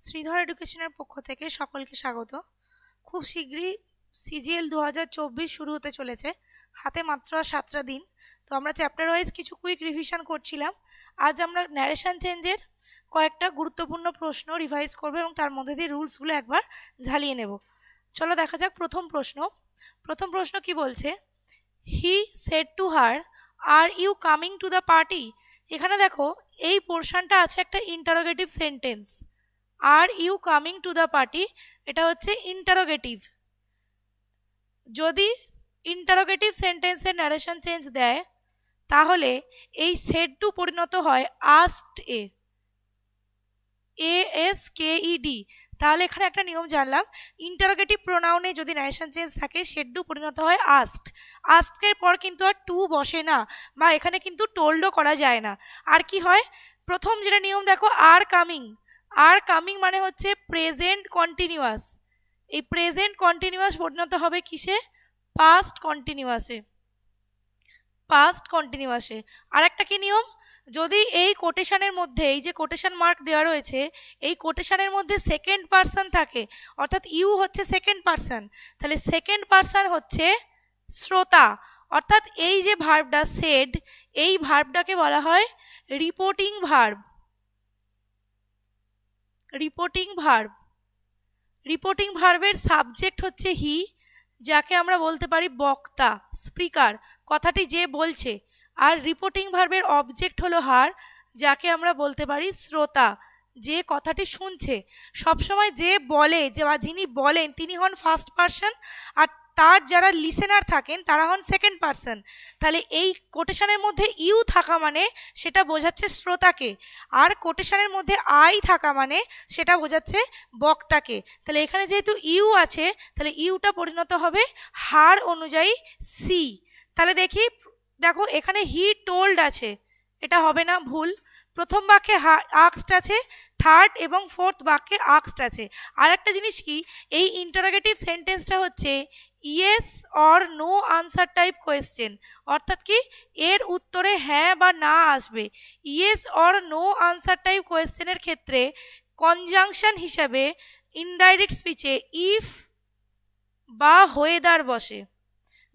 শ্রীধর এডুকেশনের পক্ষ থেকে সকলকে স্বাগত। খুব শীঘ্রই সিজিএল 2024 শুরু হতে চলেছে, হাতে মাত্র 7টা দিন। তো আমরা চ্যাপ্টার ওয়াইজ কিছু কুইক রিভিশন করছিলাম। আজ আমরা ন্যারেশন চেঞ্জের কয়েকটা গুরুত্বপূর্ণ প্রশ্ন রিভাইজ করব এবং তার মধ্যে দিয়ে রুলসগুলো একবার ঝালিয়ে নেব। চলো দেখা যাক প্রথম প্রশ্ন কি বলছে। He said to her, are you coming to the party. এখানে দেখো এই পোর্শনটা আছে একটা interrogative sentence. Are you coming to the party, এটা হচ্ছে ইন্টারোগেটিভ। যদি ইন্টারোগেটিভ সেন্টেন্সের ন্যারেশন চেঞ্জ দেয় তাহলে এই সেড টু পরিণত হয় আস্কড এ, ASKED। তাহলে এখানে একটা নিয়ম জানলাম, ইন্টারোগেটিভ প্রোনাউনে যদি ন্যারেশন চেঞ্জ থাকে সেড টু পরিণত হয় আস্কড। আস্কের পর কিন্তু আর টু বসে না, বা এখানে কিন্তু টোল্ডও করা যায় না। আর কি হয়, প্রথম যেটা নিয়ম দেখো, আর কামিং মানে হচ্ছে প্রেজেন্ট কন্টিনিউয়াস। এই প্রেজেন্ট কন্টিনিউয়াস পরিণত হবে কিসে? পাস্ট কন্টিনিউয়াসে। আর একটা কি নিয়ম, যদি এই কোটেশনের মধ্যে, এই যে কোটেশন মার্ক দেওয়া রয়েছে, এই কোটেশনের মধ্যে সেকেন্ড পারসন থাকে, অর্থাৎ ইউ হচ্ছে সেকেন্ড পারসন, তাহলে সেকেন্ড পারসন হচ্ছে শ্রোতা। অর্থাৎ এই যে ভার্বটা সেড, এই ভার্বটাকে বলা হয় রিপোর্টিং ভার্বের সাবজেক্ট হচ্ছে হি, যাকে আমরা বলতে পারি বক্তা, স্পিকার, কথাটি যে বলছে। আর রিপোর্টিং ভার্বের অবজেক্ট হলো হার, যাকে আমরা বলতে পারি শ্রোতা, যে কথাটি শুনছে। সবসময় যে বলে, যে বা যিনি বলেন তিনি হন ফার্স্ট পারসন, আর তার যারা লিসেনার থাকেন তারা হন সেকেন্ড পারসন। তাহলে এই কোটেশনের মধ্যে ইউ থাকা মানে সেটা বোঝাচ্ছে শ্রোতাকে, আর কোটেশনের মধ্যে আই থাকা মানে সেটা বোঝাচ্ছে বক্তাকে। তাহলে এখানে যেহেতু ইউ আছে, তাহলে ইউটা পরিণত হবে হার অনুযায়ী সি। তাহলে দেখো এখানে হি টোল্ড আছে, এটা হবে না, ভুল। প্রথম বাক্যে আস্কড আছে, থার্ড এবং ফোর্থ বাক্যে আস্কড আছে। আর একটা জিনিস কি, এই ইন্টারোগেটিভ সেন্টেন্সটা হচ্ছে yes or no answer type question, অর্থাৎ কি এর উত্তরে হ্যাঁ বা না আসবে। Yes or no answer type কোয়েশ্চেনের ক্ষেত্রে কনজাংশন হিসাবে ইনডাইরেক্ট স্পিচে ইফ বা হোয়েদার বসে।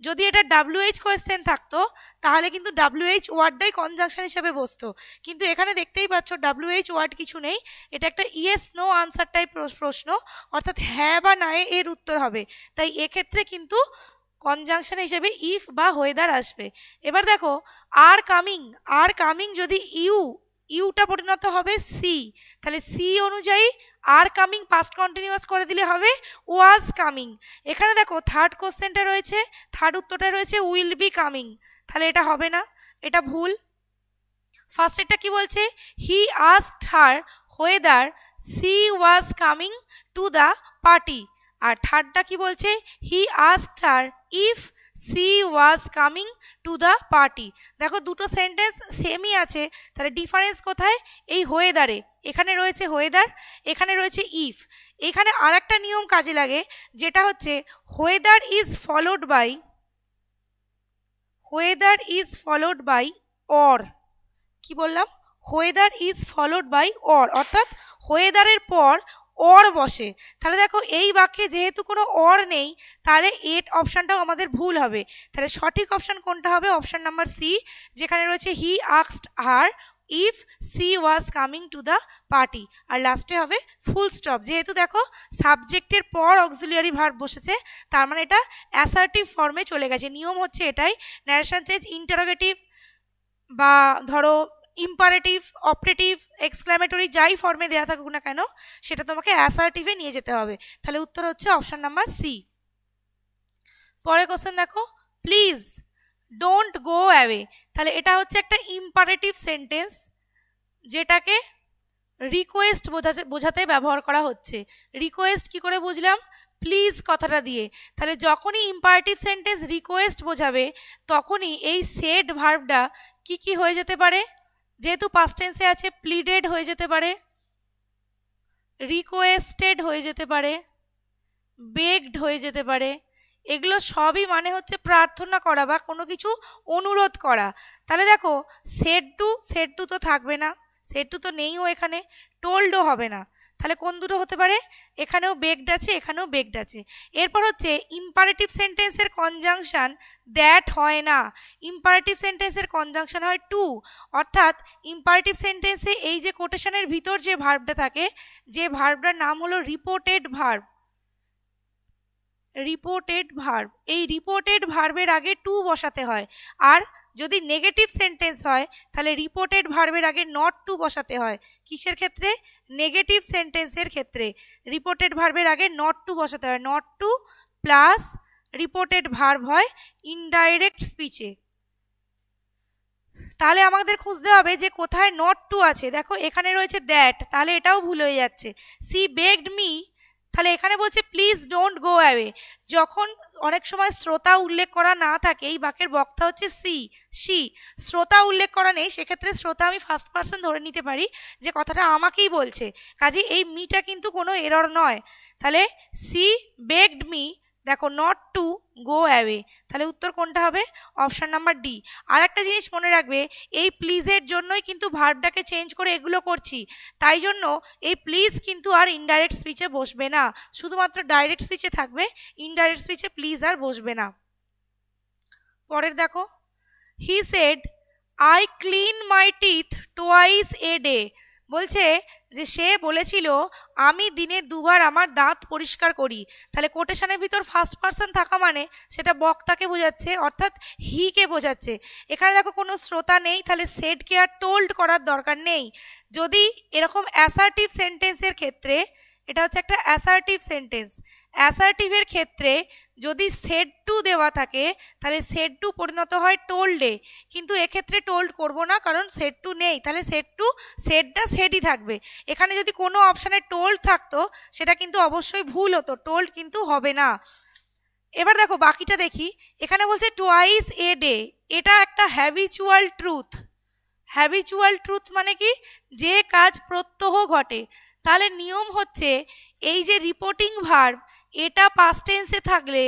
যদি এটা WH কোয়েশ্চেন থাকতো তাহলে কিন্তু WH ওয়ার্ডটাই কনজাংশন হিসেবে বসতো, কিন্তু এখানে দেখতেই পাচ্ছ WH ওয়ার্ড কিছু নেই। এটা একটা ইয়েস নো আনসার টাইপ প্রশ্ন, অর্থাৎ হ্যাঁ বা না এর উত্তর হবে। তাই এক্ষেত্রে কিন্তু কনজাংশন হিসেবে ইফ বা হোয়েদার আসবে। এবার দেখো আর কামিং যদি ইউটা পরিণত হবে সি, তাহলে সি অনুযায়ী আর কামিং পাস্ট কন্টিনিউয়াস করে দিলে হবে ওয়াজ কামিং। এখানে দেখো থার্ড কোশ্চেনটা রয়েছে, থার্ড উত্তরটা রয়েছে উইল বি কামিং, তাহলে এটা হবে না, এটা ভুল। ফার্স্টেরটা কি বলছে, he asked her whether she was coming to the party. আর থার্ডটা কি বলছে, he asked her if she was coming to the party. দেখো দুটো সেন্টেন্স সেমই আছে, তাহলে ডিফারেন্স কোথায়? এই হোয়েদারে। এখানে রয়েছে হোয়েদার, এখানে রয়েছে ইফ। এখানে আর একটা নিয়ম কাজে লাগে, যেটা হচ্ছে whether is followed by or. কি বললাম? Whether is followed by or, অর্থাৎ হোয়েদারের পর অর বসে। তাহলে দেখো এই বাক্যে যেহেতু কোনো অর নেই, তাহলে এট অপশানটাও আমাদের ভুল হবে। তাহলে সঠিক অপশান কোনটা হবে? অপশান নাম্বার সি, যেখানে রয়েছে he asked her if she was coming to the party. আর লাস্টে হবে ফুল স্টপ। যেহেতু দেখো সাবজেক্টের পর অক্সিলিয়ারি ভার্ব বসেছে, তার মানে এটা অ্যাসার্টিভ ফর্মে চলে গেছে। নিয়ম হচ্ছে এটাই, ন্যারেশন চেঞ্জ ইন্টারোগেটিভ বা ধরো ইম্পারেটিভ, অপারেটিভ, এক্সক্লামেটরি যাই ফর্মে দেওয়া থাকুক না কেন, সেটা তোমাকে অ্যাসার্টিভে নিয়ে যেতে হবে। তাহলে উত্তর হচ্ছে অপশন নাম্বার সি। পরের কোশ্চেন দেখো, প্লিজ ডোন্ট গো অ্যাওয়ে। তাহলে এটা হচ্ছে একটা ইম্পারেটিভ সেন্টেন্স, যেটাকে রিকোয়েস্ট বোঝাতে ব্যবহার করা হচ্ছে। রিকোয়েস্ট কি করে বুঝলাম? প্লিজ কথাটা দিয়ে। তাহলে যখনই ইম্পারেটিভ সেন্টেন্স রিকোয়েস্ট বোঝাবে, তখনই এই সেড ভার্বটা কি হয়ে যেতে পারে? যেহেতু পাস্ট টেন্সে আছে, প্লিডেড হয়ে যেতে পারে, রিকোয়েস্টেড হয়ে যেতে পারে, বেগড হয়ে যেতে পারে। এগুলো সবই মানে হচ্ছে প্রার্থনা করা বা কোনো কিছু অনুরোধ করা। তাহলে দেখো সেড টু তো থাকবে না, সেড টু তো নেইও এখানে। টোল্ডও হবে না। তাহলে কোন দুটো হতে পারে? এখানেও বেকড আছে, এখানেও বেকড আছে। এরপর হচ্ছে ইম্পারেটিভ সেন্টেন্সের কনজাংশন দ্যাট হয় না। ইম্পারেটিভ সেন্টেন্সের কনজাংশন হয় টু, অর্থাৎ ইম্পারেটিভ সেন্টেন্সে এই যে কোটেশনের ভিতর যে ভার্বটা থাকে, যে ভার্বটার নাম হলো রিপোর্টেড ভার্ব। রিপোর্টেড ভার্ব, এই রিপোর্টেড ভার্বের আগে টু বসাতে হয়। আর যদি নেগেটিভ সেন্টেন্স হয় তাহলে রিপোর্টেড ভার্বের আগে নট টু বসাতে হয়। কিসের ক্ষেত্রে? নেগেটিভ সেন্টেন্সের ক্ষেত্রে রিপোর্টেড ভার্বের আগে নট টু বসাতে হয়। Not to plus reported verb হয় ইনডাইরেক্ট স্পিচে। তাহলে আমাদের খুঁজতে হবে যে কোথায় নট টু আছে। দেখো এখানে রয়েছে দ্যাট, তাহলে এটাও ভুল হয়ে যাচ্ছে। সি বেগড মি, তাহলে এখানে বলছে প্লিজ ডোন্ট গো অ্যাওয়ে। যখন অনেক সময় শ্রোতা উল্লেখ করা না থাকে, এই বাক্যের বক্তা হচ্ছে সি, শ্রোতা উল্লেখ করা নেই, সেক্ষেত্রে শ্রোতা আমি ফার্স্ট পার্সন ধরে নিতে পারি যে কথাটা আমাকেই বলছে, কাজে এই মিটা কিন্তু কোনো এরর নয়। তাহলে সি বেগড মি, দেখো নট টু গো অ্যাওয়ে, তাহলে উত্তর কোনটা হবে? Option number D. আর একটা জিনিস মনে রাখবে, এই প্লিজের জন্যই কিন্তু ভার্বটাকে চেঞ্জ করে এগুলো করছি, তাই জন্য এই প্লিজ কিন্তু আর ইনডাইরেক্ট স্পিচে বসবে না, শুধুমাত্র ডাইরেক্ট স্পিচে থাকবে, ইনডাইরেক্ট স্পিচে প্লিজ আর বসবে না। পরের দেখো, he said I clean my teeth twice a day. বলছে যে সে বলেছিল আমি দিনে দুবার আমার দাঁত পরিষ্কার করি। তাহলে কোটেশনের ভিতর ফার্স্ট পার্সন থাকা মানে সেটা বক্তাকে বোঝাচ্ছে, অর্থাৎ হিকে বোঝাচ্ছে। এখানে দেখো কোনো শ্রোতা নেই, তাহলে সেডকে আর টোল্ড করার দরকার নেই। যদি এরকম অ্যাসার্টিভ সেন্টেন্সের ক্ষেত্রে, এটা হচ্ছে একটা অ্যাসার্টিভ সেন্টেন্স, অ্যাসার্টিভের ক্ষেত্রে যদি সেড টু দেওয়া থাকে তাহলে সেড টু পরিণত হয় টোল্ডে, কিন্তু এক্ষেত্রে টোল্ড করব না কারণ সেড টু নেই, তাহলে সেডটা সেডই থাকবে। এখানে যদি কোনো অপশানে টোল্ড থাকতো সেটা কিন্তু অবশ্যই ভুল হতো, টোল্ড কিন্তু হবে না। এবার দেখো বাকিটা দেখি, এখানে বলছে টোয়াইস এ ডে, এটা একটা হ্যাবিচুয়াল ট্রুথ। হ্যাবিচুয়াল ট্রুথ মানে কি? যে কাজ প্রত্যহ ঘটে। তাহলে নিয়ম হচ্ছে এই যে রিপোর্টিং ভার্ব, এটা পাস্ট টেন্সে থাকলে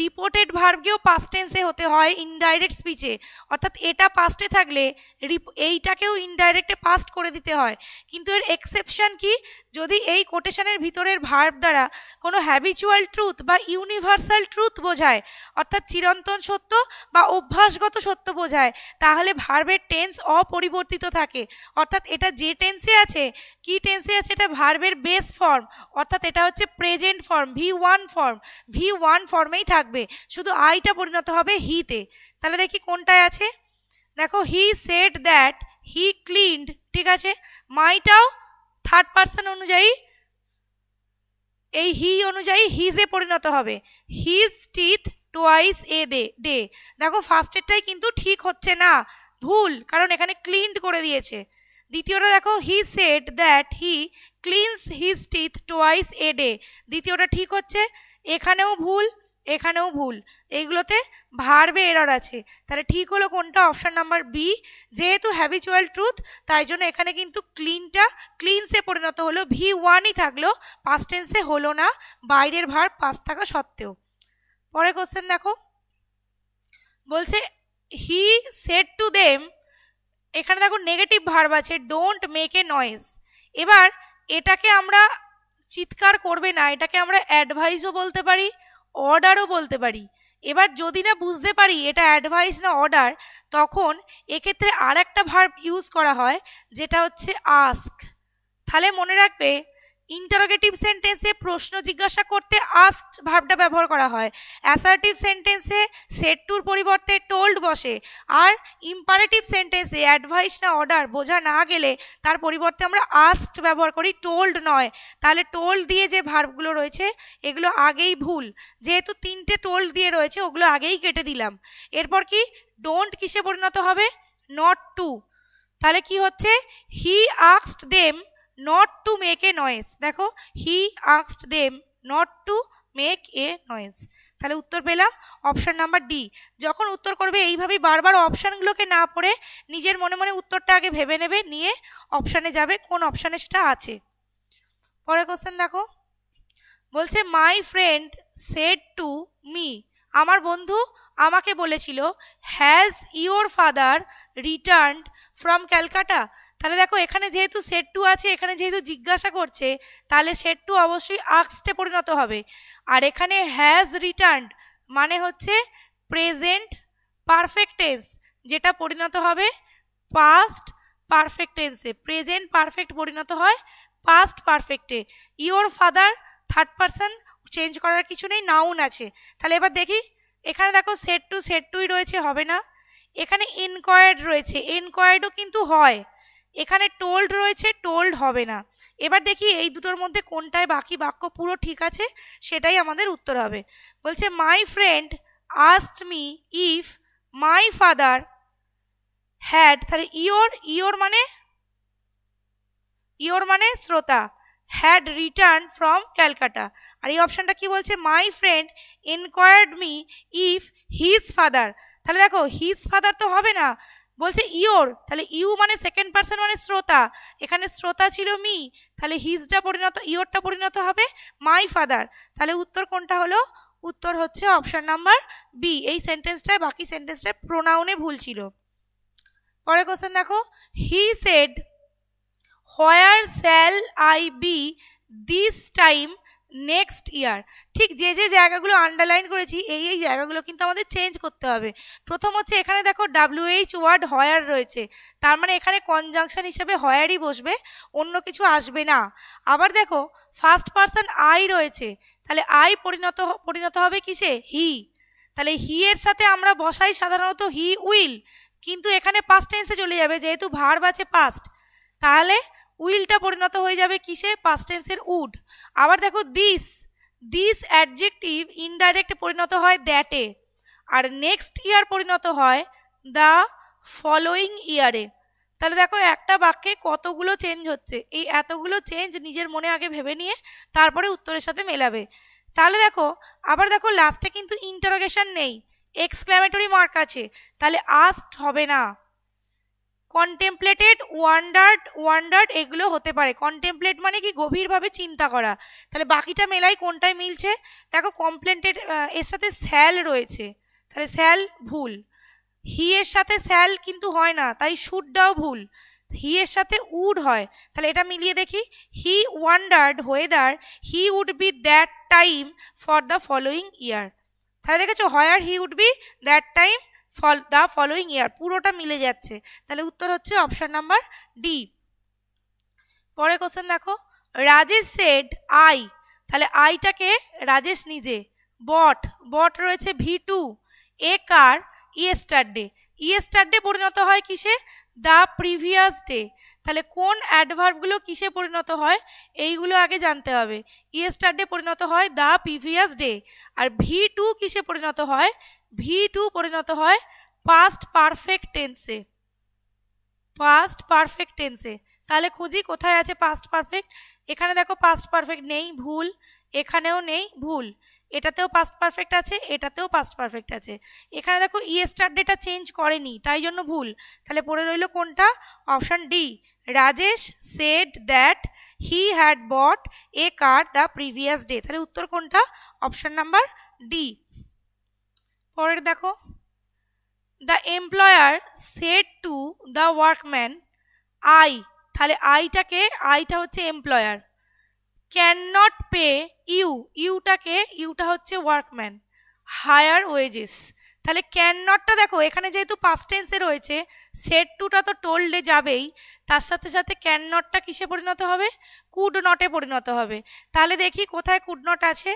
রিপোর্টেড ভার্বকেও পাস্ট টেন্সে হতে হয় ইনডাইরেক্ট স্পিচে, অর্থাৎ এটা পাস্টে থাকলে এইটাকেও ইনডাইরেক্টে পাস্ট করে দিতে হয়। কিন্তু এর এক্সেপশন কি? যদি এই কোটেশনের ভিতরের ভার্ব দ্বারা কোনো হ্যাবিচুয়াল ট্রুথ বা ইউনিভার্সাল ট্রুথ বোঝায়, অর্থাৎ চিরন্তন সত্য বা অভ্যাসগত সত্য বোঝায়, তাহলে ভার্বের টেন্স অপরিবর্তিত থাকে। অর্থাৎ এটা যে টেন্সে আছে, কি টেন্সে আছে, এটা ভার্বের বেস ফর্ম, অর্থাৎ এটা হচ্ছে প্রেজেন্ট ফর্ম, V1 ফর্মেই থাকবে, শুধু আইটা পরিণত হবে হিতে। তাহলে দেখি কোনটায় আছে। দেখো he said that he cleaned, ঠিক আছে, মাইটাও থার্ড পার্সন অনুযায়ী, এই হি অনুযায়ী হিজে পরিণত হবে, his teeth twice a day. দেখো ফার্স্টেরটাই কিন্তু ঠিক হচ্ছে না, ভুল, কারণ এখানে ক্লিনড করে দিয়েছে। দ্বিতীয়টা দেখো he said that he cleans his teeth twice a day, দ্বিতীয়টা ঠিক হচ্ছে, এখানেও ভুল, এখানেও ভুল, এইগুলোতে ভার্বে এরর আছে। তাহলে ঠিক হলো কোনটা? Option number B. যেহেতু হ্যাবিচুয়াল ট্রুথ তাই জন্য এখানে কিন্তু ক্লিনসে পরিণত হলো, V1ই থাকলো, পাস্ট টেন্সে হলো না, বাইরের ভার্ব পাস্ট থাকা সত্ত্বেও। পরে কোশ্চেন দেখো, বলছে হি সেড টু দেম, এখানে দেখো নেগেটিভ ভার্ব আছে ডোন্ট মেক এ নয়েজ। এবার এটাকে আমরা চিৎকার করবে না, এটাকে আমরা অ্যাডভাইসও বলতে পারি, অর্ডারও বলতে পারি। এবার যদি না বুঝতে পারি এটা অ্যাডভাইস না অর্ডার, তখন এক্ষেত্রে আর একটা ভার্ব ইউজ করা হয় যেটা হচ্ছে আস্ক। তাহলে মনে রাখবে ইন্টারোগেটিভ সেন্টেন্সে প্রশ্ন জিজ্ঞাসা করতে আস্কড ভার্বটা ব্যবহার করা হয়, অ্যাসার্টিভ সেন্টেন্সে সেড টুর পরিবর্তে টোল্ড বসে, আর ইম্পারেটিভ সেন্টেন্সে অ্যাডভাইস না অর্ডার বোঝা না গেলে তার পরিবর্তে আমরা আস্কড ব্যবহার করি, টোল্ড নয়। তাহলে টোল্ড দিয়ে যে ভার্বগুলো রয়েছে এগুলো আগেই ভুল, যেহেতু তিনটে টোল্ড দিয়ে রয়েছে ওগুলো আগেই কেটে দিলাম। এরপর কি ডোন্ট কিসে পরিণত হবে? Not to. তাহলে কি হচ্ছে? He asked them not to make a noise, দেখো he asked them not to make a noise। তাহলে উত্তর পেলাম অপশন নাম্বার ডি। যখন উত্তর করবে এইভাবেই বারবার অপশানগুলোকে না পড়ে নিজের মনে মনে উত্তরটা আগে ভেবে নেবে, নিয়ে অপশানে যাবে কোন অপশানে সেটা আছে। পরে কোশ্চেন দেখো, বলছে my friend shed to me, আমার বন্ধু আমাকে বলেছিল has your father returned from Calcutta. তাহলে দেখো এখানে যেহেতু সেট টু আছে, এখানে যেহেতু জিজ্ঞাসা করছে, তাহলে সেট টু অবশ্যই আস্কডে পরিণত হবে। আর এখানে হ্যাজ রিটার্নড মানে হচ্ছে প্রেজেন্ট পারফেক্ট টেন্স, যেটা পরিণত হবে পাস্ট পারফেক্ট টেন্সে। প্রেজেন্ট পারফেক্ট পরিণত হয় পাস্ট পারফেক্টে। Your father third person, change করার কিছু নেই, নাউন আছে। তাহলে এবার দেখি, এখানে দেখো সেট টুই রয়েছে, হবে না। এখানে ইনকোয়ার্ড রয়েছে, ইনকোয়ার্ডও কিন্তু হয়। এখানে টোল্ড রয়েছে, টোল্ড হবে না। এবার দেখি এই দুটোর মধ্যে কোনটায় বাকি বাক্য পুরো ঠিক আছে, সেটাই আমাদের উত্তর হবে। বলছে my friend asked me if my father had, তাহলে ইওর মানে শ্রোতা, হ্যাড রিটার্ন ফ্রম ক্যালকাটা। আর এই অপশানটা কি বলছে, my friend ইনকোয়ার্ড me if his father. তাহলে দেখো হিজ ফাদার তো হবে না, বলছে ইওর, তাহলে ইউ মানে সেকেন্ড পারসন মানে শ্রোতা, এখানে শ্রোতা ছিল মি, তাহলে হিজটা পরিণত, ইওরটা পরিণত হবে মাই ফাদার। তাহলে উত্তর কোনটা হলো, উত্তর হচ্ছে অপশান নাম্বার বি। এই সেন্টেন্সটায়, বাকি সেন্টেন্সটায় প্রোনাউনে ভুল ছিল। পরে কোশ্চেন দেখো, he said where shall I be this time next year. ঠিক যে যে জায়গাগুলো আন্ডারলাইন করেছি, এই জায়গাগুলো কিন্তু আমাদের চেঞ্জ করতে হবে। প্রথম হচ্ছে এখানে দেখো WH ওয়ার্ড হোয়ার রয়েছে, তার মানে এখানে কনজাংশন হিসেবে হোয়ারই বসবে, অন্য কিছু আসবে না। আবার দেখো ফার্স্ট পারসন আই রয়েছে, তাহলে আই পরিণত হবে কিসে, হি। তাহলে হি এর সাথে আমরা বসাই সাধারণত হি উইল, কিন্তু এখানে পাস্ট টেন্সে চলে যাবে, যেহেতু ভার্ব আছে পাস্ট, তাহলে উইলটা পরিণত হয়ে যাবে কিসে, পাস্ট টেন্সের উড। আবার দেখো দিস অ্যাডজেক্টিভ ইনডাইরেক্ট পরিণত হয় দ্যাটে, আর নেক্সট ইয়ার পরিণত হয় দ্য ফলোয়িং ইয়ারে। তাহলে দেখো একটা বাক্যে কতগুলো চেঞ্জ হচ্ছে, এই এতগুলো চেঞ্জ নিজের মনে আগে ভেবে নিয়ে তারপরে উত্তরের সাথে মেলাবে। তাহলে দেখো আবার দেখো লাস্টে কিন্তু ইন্টারোগেশন নেই, এক্সক্লামেটরি মার্ক আছে, তাহলে আস্কড হবে না। কন্টেমপ্লেটেড, ওয়ান্ডার্ড এগুলো হতে পারে। কন্টেমপ্লেট মানে কি, গভীরভাবে চিন্তা করা। তাহলে বাকিটা মেলাই কোনটায় মিলছে, দেখো কমপ্লেন্টেড এর সাথে স্যাল রয়েছে, তাহলে স্যাল ভুল। হি এর সাথে স্যাল কিন্তু হয় না, তাই শুডটাও ভুল। হি এর সাথে উড হয়, তাহলে এটা মিলিয়ে দেখি, he wondered whether he would be that time for the following year. তাহলে দেখেছো, where he would be that time the following year, পুরোটা মিলে যাচ্ছে। তাহলে উত্তর হচ্ছে অপশন নাম্বার ডি। পরে কোশ্চেন দেখো, রাজেশ সেড আই, তাহলে আইটাকে রাজেশ নিজে। বট রয়েছে V2, এ কার ইয়েস্টারডে পরিণত হয় কিসে, দ্য প্রিভিয়াস ডে। তাহলে কোন অ্যাডভার্বগুলো কিসে পরিণত হয়, এইগুলো আগে জানতে হবে। ইয়েস্টারডে পরিণত হয় the previous day, R V2 কিসে পরিণত হয়, V2 পরিণত হয় পাস্ট পারফেক্ট টেন্সে, পাস্ট পারফেক্ট টেন্সে। তাহলে খুঁজি কোথায় আছে পাস্ট পারফেক্ট, এখানে দেখো পাস্ট পারফেক্ট নেই, ভুল। এখানেও নেই, ভুল। এটাতেও পাস্ট পারফেক্ট আছে, এটাতেও পাস্ট পারফেক্ট আছে। এখানে দেখো ইয়েস্টারডেটা চেঞ্জ করেনি, তাই জন্য ভুল। তাহলে পড়ে রইল কোনটা, option D, Rajesh said that he had bought a car the previous day. তাহলে উত্তর কোনটা, অপশান নাম্বার ডি। পরের দেখো, the employer said to the workman I, তাহলে আইটা হচ্ছে এমপ্লয়ার। ক্যান নট পে ইউটা হচ্ছে ওয়ার্কম্যান, হায়ার ওয়েজেস। তাহলে ক্যান নটটা দেখো এখানে যেহেতু পাস্ট টেন্সে রয়েছে, সেড টুটা তো টোল্ডে যাবেই, তার সাথে সাথে ক্যান নটটা কিসে পরিণত হবে, কুড নটে পরিণত হবে। তাহলে দেখি কোথায় কুড নট আছে,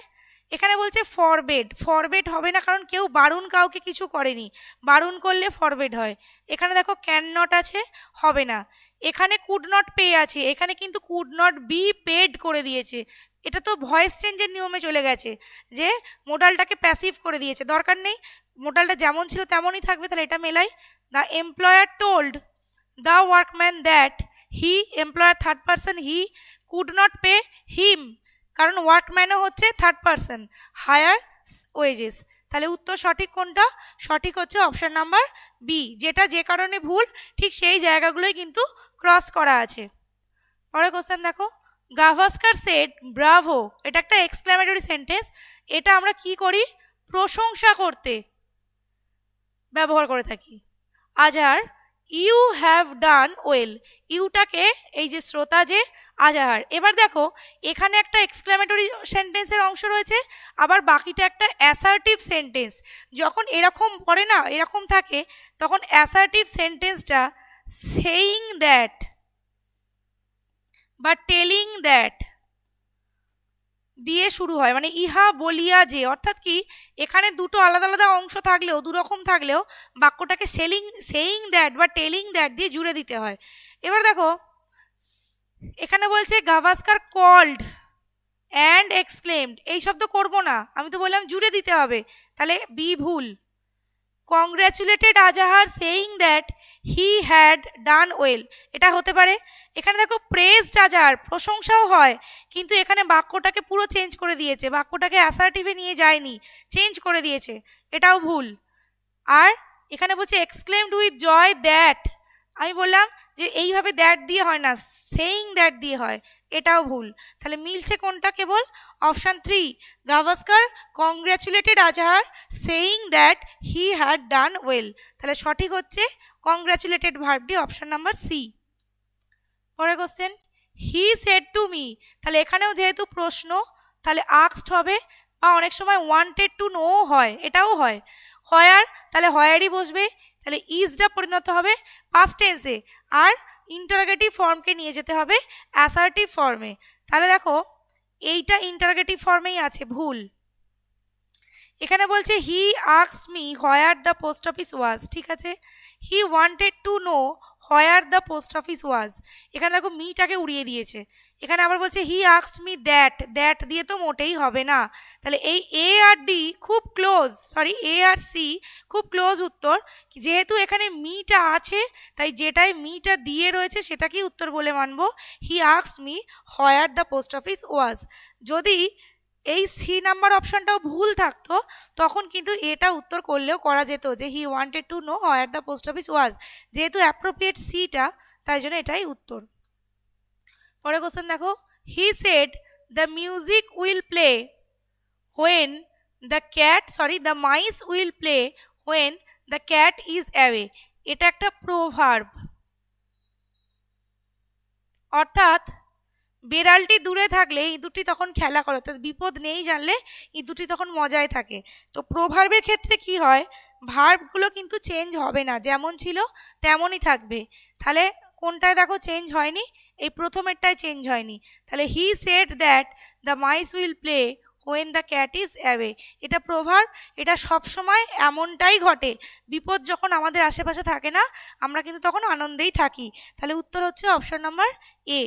এখানে বলছে ফরবেড হবে না, কারণ কেউ বারণ কাউকে কিছু করেনি, বারণ করলে ফরবেড হয়। এখানে দেখো ক্যান নট আছে, হবে না। এখানে কুড নট পে আছে, এখানে কিন্তু কুড নট বি পেড করে দিয়েছে। এটা তো ভয়েস চেঞ্জের নিয়মে চলে গেছে, যে মোডালটাকে প্যাসিভ করে দিয়েছে, দরকার নেই, মোডালটা যেমন ছিল তেমনই থাকবে। তাহলে এটা মেলাই, the employer told the workman that he, employer third person, he could not pay হিম, কারণ ওয়ার্কম্যানও হচ্ছে থার্ড পারসন, হায়ার ওয়েজেস। তাহলে উত্তর সঠিক কোনটা, সঠিক হচ্ছে অপশন নাম্বার বি। যেটা যে কারণে ভুল, ঠিক সেই জায়গাগুলোই কিন্তু ক্রস করা আছে। পরের কোশ্চেন দেখো, গাভাস্কার সেড ব্রাভো, এটা একটা এক্সক্লামেটরি সেন্টেন্স। এটা আমরা কি করি, প্রশংসা করতে ব্যবহার করে থাকি। আজহার ইউ হ্যাভ ডান ওয়েল, ইউটাকে এই যে শ্রোতা যে আজাহার। এবার দেখো এখানে একটা এক্সক্লামেটরি সেন্টেন্সের অংশ রয়েছে, আবার বাকিটা একটা অ্যাসার্টিভ সেন্টেন্স। যখন এরকম পড়ে না, এরকম থাকে, তখন অ্যাসার্টিভ সেন্টেন্সটা সেইং দ্যাট বা টেলিং দ্যাট দিয়ে শুরু হয়, মানে ইহা বলিয়া যে, অর্থাৎ কি এখানে দুটো আলাদা আলাদা অংশ থাকলেও, দুরকম থাকলেও বাক্যটাকে সেইং দ্যাট বা টেলিং দ্যাট দিয়ে জুড়ে দিতে হয়। এবার দেখো এখানে বলছে গাভাস্কার কল্ড অ্যান্ড এক্সক্লেমড, এই শব্দ করব না, আমি তো বললাম জুড়ে দিতে হবে, তাহলে বি ভুল। Congratulated Azhar saying that he had done well, এটা হতে পারে। এখানে দেখো প্রেজড আজাহার, প্রশংসাও হয়, কিন্তু এখানে বাক্যটাকে পুরো চেঞ্জ করে দিয়েছে, বাক্যটাকে অ্যাসার্টিভে নিয়ে যায়নি, চেঞ্জ করে দিয়েছে, এটাও ভুল। আর এখানে বলছে এক্সক্লেমড উইথ জয় দ্যাট, আমি বললাম যে এইভাবে দ্যাট দিয়ে হয় না, সেইং দ্যাট দিয়ে হয়, এটাও ভুল। তাহলে মিলছে কোনটা? কেবল option 3, Gavaskar congratulated Azhar saying that he had done well. তাহলে সঠিক হচ্ছে কংগ্র্যাচুলেটেড ভার্বটি, অপশান নাম্বার সি। পরের question, he said to me, তাহলে এখানেও যেহেতু প্রশ্ন তাহলে আস্কড হবে, বা অনেক সময় ওয়ান্টেড টু নো হয়, এটাও হয়। হয়ার, তাহলে হয়ারই বসবে, তাহলে ইজটা পরিণত হবে পাস্ট টেন্সে, আর ইন্টারোগেটিভ ফর্মকে নিয়ে যেতে হবে অ্যাসার্টিভ ফর্মে। তাহলে দেখো এইটা ইন্টারোগেটিভ ফর্মেই আছে, ভুল। এখানে বলছে he asked me where the post office was, ঠিক আছে, he wanted to know where the post office was, এখানে দেখো মিটাকে উড়িয়ে দিয়েছে। এখানে আবার বলছে he asked me that, that দিয়ে তো মোটেই হবে না, তাহলে এই এ আর ডি খুব ক্লোজ, সরি এ আর সি খুব ক্লোজ উত্তর, যেহেতু এখানে মিটা আছে তাই যেটাই মিটা দিয়ে রয়েছে সেটাকেই উত্তর বলে মানবো, he asked me where the post office was. যদি এই সি নাম্বার অপশনটাও ভুল থাকতো তখন কিন্তু এটা উত্তর করলেও করা যেত, যে he wanted to know where the post office was, যেহেতু অ্যাপ্রোপ্রিয়েট সিটা তাই জন্য এটাই উত্তর। পরের কোশ্চেন দেখো, he said the music will play when the cat, sorry the mice will play when the cat is away, এটা একটা প্রোভার্ব, অর্থাৎ বেড়ালটি দূরে থাকলে ইঁদুরটি তখন খেলা করে, তো বিপদ নেই জানলে ইঁদুরটি তখন মজায় থাকে। তো প্রভার্বের ক্ষেত্রে কি হয়, ভার্বগুলো কিন্তু চেঞ্জ হবে না, যেমন ছিল তেমনই থাকবে। তাহলে কোনটায় দেখো চেঞ্জ হয়নি, এই প্রথমেরটায় চেঞ্জ হয়নি। তাহলে he said that the mice will play when the cat is away, এটা প্রভার্ব, এটা সবসময় এমনটাই ঘটে, বিপদ যখন আমাদের আশেপাশে থাকে না আমরা কিন্তু তখন আনন্দেই থাকি। তাহলে উত্তর হচ্ছে অপশন নাম্বার এ।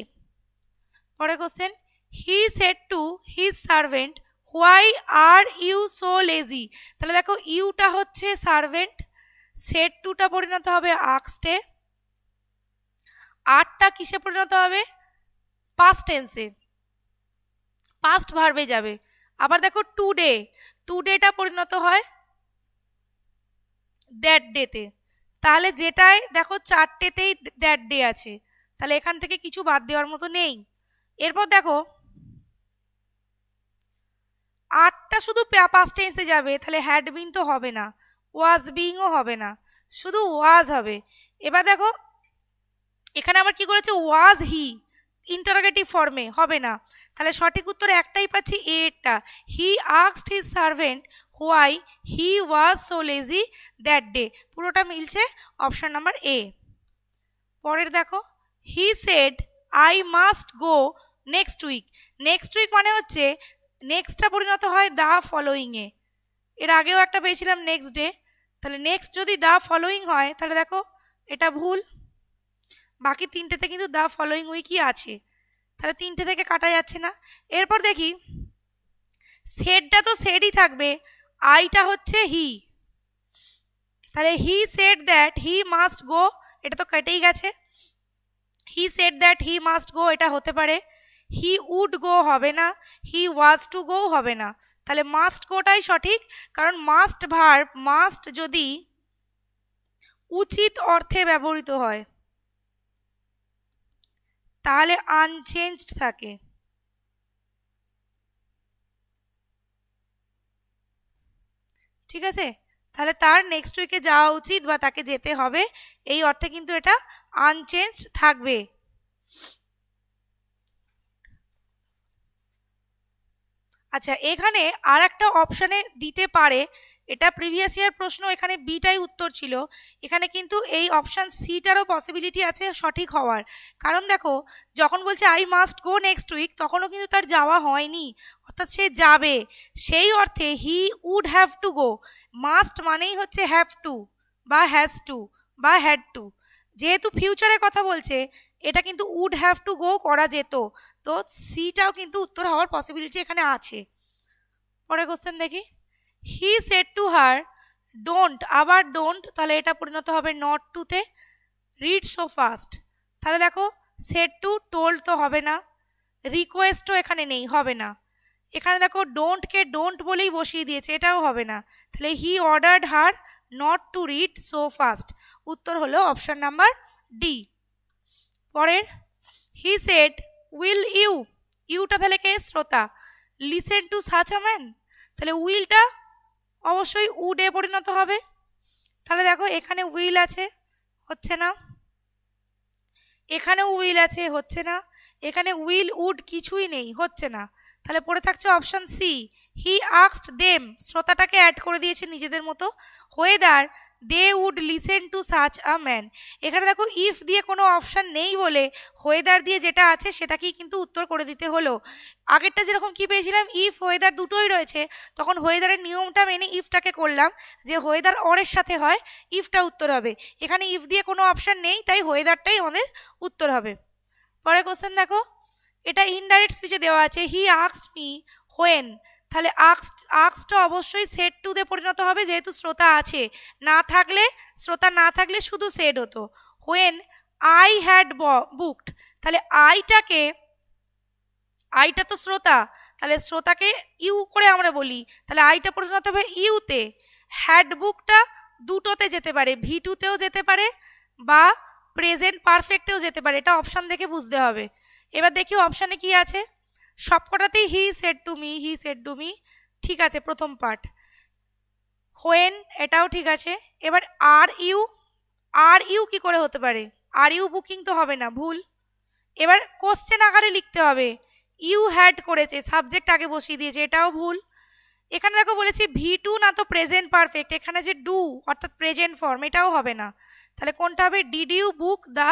পরের question, he said to his servant why are you so lazy, তাহলে দেখো ইউটা হচ্ছে সার্ভেন্ট, সেড টুটা পরিণত হবে আস্কডে, আরটা কিসে পরিণত হবে, পাস্ট টেন্সে, পাস্ট ভার্বে যাবে। আবার দেখো টুডে, টুডেটা পরিণত হয় দ্যাট ডেতে, তাহলে যেটায় দেখো চারটেতেই দ্যাট ডে আছে, তাহলে এখান থেকে কিছু বাদ দেওয়ার মতো নেই। এরপর দেখো আটটা শুধু পাস্ট টেন্সে যাবে, তাহলে হ্যাড বিন তো হবে না, ওয়াজ বিংও হবে না, শুধু ওয়াজ হবে। এবার দেখো এখানে আবার কি করেছে, ওয়াজ হি ইন্টারোগেটিভ ফর্মে, হবে না, তাহলে সঠিক উত্তর একটাই পাচ্ছি, এটা, he asked his servant why he was so lazy that day, পুরোটা মিলছে, অপশন নাম্বার এ। পরের দেখো, he said I must go next week, next week মানে হচ্ছে নেক্সটটা পরিণত হয় দ্য ফলোয়িংয়ে, এর আগেও একটা পেয়েছিলাম নেক্সট ডে, তাহলে নেক্সট যদি দ্য ফলোয়িং হয় তাহলে দেখো এটা ভুল, বাকি তিনটেতে কিন্তু দ্য ফলোয়িং উইকই আছে, তাহলে তিনটে থেকে কাটা যাচ্ছে না। এরপর দেখি সেডটা তো সেডই থাকবে, আইটা হচ্ছে হি, তাহলে he said that he must go, এটা তো কেটেই গেছে, হি said that he must go এটা হতে পারে, হি উড গো হবে না, হি ওয়াজ টু গো হবে না, তাহলে মাস্ট গোটাই সঠিক, কারণ মাস্ট ভার্ব, মাস্ট যদি উচিত অর্থে ব্যবহৃত হয় তাহলে আনচেঞ্জড থাকে, ঠিক আছে, তাহলে তার নেক্সট উইকে যাওয়া উচিত বা তাকে যেতে হবে, এই অর্থে কিন্তু এটা আনচেঞ্জড থাকবে। আচ্ছা, এখানে আর একটা অপশানে দিতে পারে, এটা প্রিভিয়াস ইয়ার প্রশ্ন, এখানে বিটাই উত্তর ছিল, এখানে কিন্তু এই অপশান সিটারও পসিবিলিটি আছে সঠিক হওয়ার। কারণ দেখো, যখন বলছে I must go next week, তখনও কিন্তু তার যাওয়া হয়নি, অর্থাৎ সে যাবে, সেই অর্থে he would have to go. Must মানেই হচ্ছে হ্যাভ টু বা হ্যাজ টু বা হ্যাড টু, যেহেতু ফিউচারের কথা বলছে, এটা কিন্তু উড হ্যাভ টু গো করা যেত, তো সিটাও কিন্তু উত্তর হওয়ার পসিবিলিটি এখানে আছে। পরের কোশ্চেন দেখি, হি সেড টু হার ডোন্ট, আবার ডোন্ট, তাহলে এটা পরিণত হবে নট টুতে, রিড সো ফাস্ট, তাহলে দেখো সেড টু টোল্ড তো হবে না, রিকোয়েস্টও এখানে নেই, হবে না, এখানে দেখো ডোন্টকে ডোন্ট বলেই বসিয়ে দিয়েছে, এটাও হবে না, তাহলে he ordered her not to read so fast, উত্তর হলো অপশন নাম্বার ডি। পরের, হি সেড উইল ইউ, ইউটা তাহলে কে, শ্রোতা, listen to such a man, তাহলে উইলটা অবশ্যই উডে পরিণত হবে, তাহলে দেখো এখানে উইল আছে, হচ্ছে না, এখানেও উইল আছে, হচ্ছে না, এখানে উইল উড কিছুই নেই, হচ্ছে না, তাহলে পড়ে থাকছে option C, he asked them, শ্রোতাটাকে অ্যাড করে দিয়েছে নিজেদের মতো, whether they would listen to such a man, এখানে দেখো ইফ দিয়ে কোনো অপশান নেই বলে হোয়েদার দিয়ে যেটা আছে সেটাকেই কিন্তু উত্তর করে দিতে হলো। আগেরটা যেরকম কি পেয়েছিলাম, ইফ হোয়েদার দুটোই রয়েছে, তখন হোয়েদারের নিয়মটা মেনে ইফটাকে করলাম, যে হোয়েদার অরের সাথে হয় ইফটা উত্তর হবে, এখানে ইফ দিয়ে কোনো অপশান নেই, তাই হোয়েদারটাই আমাদের উত্তর হবে। পরের কোশ্চেন দেখো, এটা ইনডাইরেক্ট স্পিচে দেওয়া আছে, হি আস্কড মি হোয়েন, তাহলে আস্কটা অবশ্যই সেড টু তে পরিণত হবে, যেহেতু শ্রোতা আছে, না থাকলে, শ্রোতা না থাকলে শুধু সেড হতো, হোয়েন আই হ্যাড বুকড, তাহলে আইটা তো শ্রোতা, তাহলে শ্রোতাকে ইউ করে আমরা বলি, তাহলে আইটা পরিণত হবে ইউতে, হ্যাড বুকটা দুটোতে যেতে পারে, ভি টুতেও যেতে পারে বা প্রেজেন্ট পারফেক্টেও যেতে পারে, এটা অপশান দেখে বুঝতে হবে। এবার দেখি অপশানে কি আছে, সবকটাতেই he said to me, he said to me, ঠিক আছে প্রথম পার্ট, হোয়েন এটাও ঠিক আছে, এবার আর ইউ কি করে হতে পারে, আর ইউ বুকিং তো হবে না, ভুল, এবার কোশ্চেন আকারে লিখতে হবে, ইউ হ্যাড করেছে, সাবজেক্ট আগে বসিয়ে দিয়েছে, এটাও ভুল, এখানে দেখো বলেছি ভি টু না তো প্রেজেন্ট পারফেক্ট, এখানে যে ডু অর্থাৎ প্রেজেন্ট ফর্ম, এটাও হবে না, তাহলে কোনটা হবে, did you book the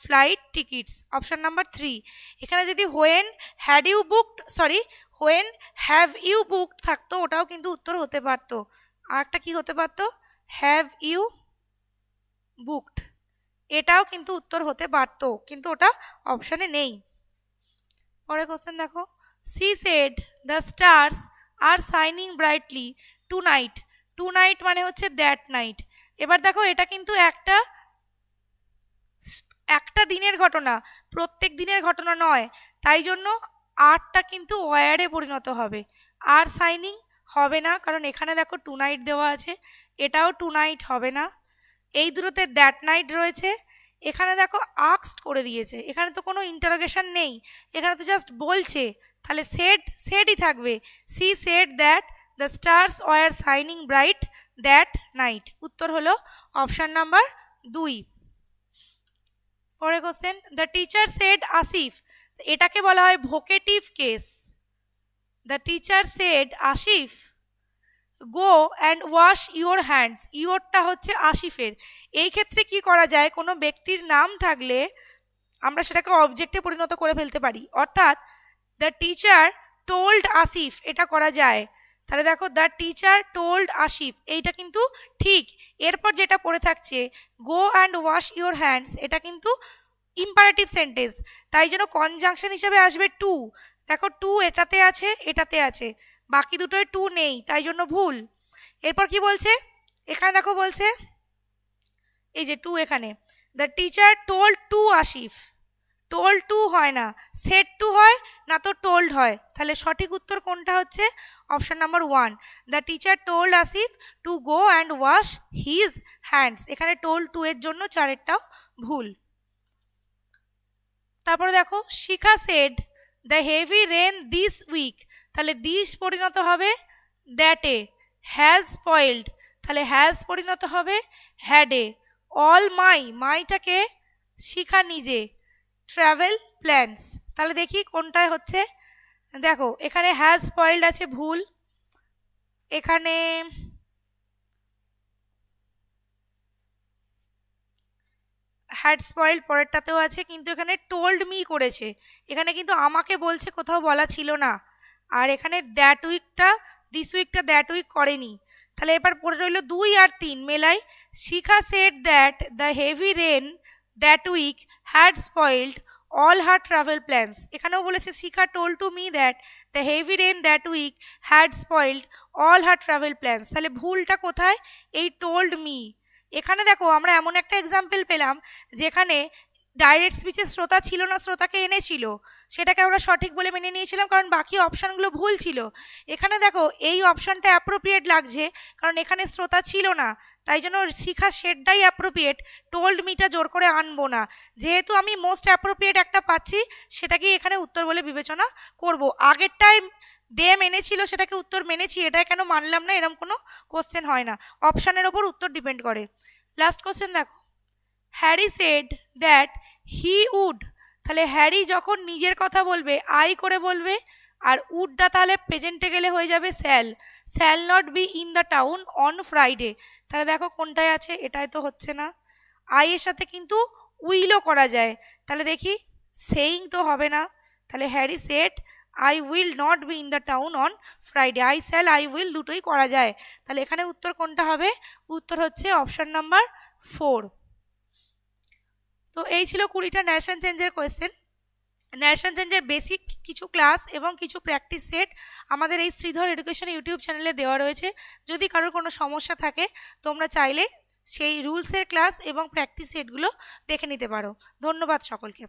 flight tickets, option number 3, এখানে যদি when had you booked, sorry when have you booked থাকতো, ওটাও কিন্তু উত্তর হতে পারতো, আর একটা কি হতে পারতো, হ্যাভ ইউ বুকড, এটাও কিন্তু উত্তর হতে পারতো, কিন্তু ওটা অপশানে নেই। পরের কোশ্চেন দেখো, she said the stars are shining brightly tonight, tonight মানে হচ্ছে দ্যাট নাইট, এবার দেখো এটা কিন্তু একটা দিনের ঘটনা, প্রত্যেক দিনের ঘটনা নয়, তাই জন্য আরটা কিন্তু ওয়ারে পরিণত হবে, আর শাইনিং হবে না, কারণ এখানে দেখো টু নাইট দেওয়া আছে, এটাও টু নাইট হবে না, এই দুটোতে দ্যাট নাইট রয়েছে, এখানে দেখো আস্কড করে দিয়েছে, এখানে তো কোনো ইন্টারোগেশন নেই, এখানে তো জাস্ট বলছে, তাহলে সেডই থাকবে, she said that the stars were shining bright that night, উত্তর হলো অপশান নাম্বার 2। পরে question, the teacher said Asif, এটাকে বলা হয় vocative case, the teacher said Asif go and wash your hands, ইউরটা হচ্ছে আসিফের, এই ক্ষেত্রে কি করা যায়, কোনো ব্যক্তির নাম থাকলে আমরা সেটাকে অবজেক্টে পরিণত করে ফেলতে পারি, অর্থাৎ দ্য টিচার টোল্ড আসিফ, এটা করা যায়, তাহলে দেখো দ্য টিচার টোল্ড আসিফ, এইটা কিন্তু ঠিক, এরপর যেটা পড়ে থাকছে গো অ্যান্ড ওয়াশ ইউর হ্যান্ডস, এটা কিন্তু ইম্পারেটিভ সেন্টেন্স, তাই জন্য কনজাংশন হিসেবে আসবে টু, দেখো টু এটাতে আছে, এটাতে আছে, বাকি দুটোয় টু নেই, তাই জন্য ভুল। এরপর কি বলছে, এখানে দেখো বলছে এই যে টু, এখানে the teacher told to Asif, told to হয় না, সেড টু হয় না তো টোল্ড হয়, তাহলে সঠিক উত্তর কোনটা হচ্ছে, option number 1, the teacher told Asif to go and wash his hands, এখানে টোল্ড টু এর জন্য চারেরটাও ভুল। তারপরে দেখো, Shikha said the heavy rain this week, তাহলে দিস পরিণত হবে দ্যাটে, হ্যাজ স্পয়েলড, তাহলে হ্যাজ পরিণত হবে হ্যাডে। অল মাইটাকে শিখা নিজে, ট্রাভেল প্ল্যানস। তাহলে দেখি কোনটায় হচ্ছে। দেখো এখানে হ্যাজ স্পয়েলড আছে, ভুল। এখানে হ্যাড স্পয়েলড পরেরটাতেও আছে, কিন্তু এখানে টোল্ড মি করেছে, এখানে কিন্তু আমাকে বলছে, কোথাও বলা ছিল না। আর এখানে দ্যাট উইকটা, দিস উইকটা দ্যাট উইক করেনি। তাহলে এবার পড়ে রইল 2 আর 3 মেলাই। Shikha said that the heavy rain that week had spoiled all her travel plans। এখানেও বলেছে শিখা told to me that the heavy rain that week had spoiled all her travel plans। তাহলে ভুলটা কোথায়? এই told me। এখানে দেখো আমরা এমন একটা এক্সাম্পল পেলাম যেখানে ডাইরেক্ট স্পিচের শ্রোতা ছিল না, শ্রোতাকে এনেছিল, সেটাকে আমরা সঠিক বলে মেনে নিয়েছিলাম কারণ বাকি অপশানগুলো ভুল ছিল। এখানে দেখো এই অপশানটা অ্যাপ্রোপ্রিয়েট লাগছে কারণ এখানে শ্রোতা ছিল না, তাই জন্য শিখা সেটটাই অ্যাপ্রোপ্রিয়েট, টোল্ড মিটা জোর করে আনবো না। যেহেতু আমি মোস্ট অ্যাপ্রোপ্রিয়েট একটা পাচ্ছি সেটাকেই এখানে উত্তর বলে বিবেচনা করব। আগেরটাই দে মেনেছিল সেটাকে উত্তর মেনেছি, এটা কেন মানলাম না এরকম কোনো কোশ্চেন হয় না, অপশানের ওপর উত্তর ডিপেন্ড করে। লাস্ট কোশ্চেন দেখো, Harry said that he would. তাহলে হ্যারি যখন নিজের কথা বলবে আই করে বলবে, আর উডটা তাহলে প্রেজেন্টে গেলে হয়ে যাবে shall not be in the town on Friday. তাহলে দেখো কোনটায় আছে, এটাই তো হচ্ছে না। আই এর সাথে কিন্তু উইলও করা যায়, তাহলে দেখি সেইং তো হবে না। তাহলে Harry said I will not be in the town on Friday, I shall I will দুটোই করা যায়। তাহলে এখানে উত্তর কোনটা হবে? উত্তর হচ্ছে অপশন নাম্বার 4। তো এই ছিল 20টা ন্যারেশন চেঞ্জের কোয়েশ্চেন। ন্যারেশন চেঞ্জের বেসিক কিছু ক্লাস এবং কিছু প্র্যাকটিস সেট আমাদের এই শ্রীধর এডুকেশন ইউটিউব চ্যানেলে দেওয়া রয়েছে। যদি কারোর কোনো সমস্যা থাকে তোমরা চাইলে সেই রুলসের ক্লাস এবং প্র্যাকটিস সেটগুলো দেখে নিতে পারো। ধন্যবাদ সকলকে।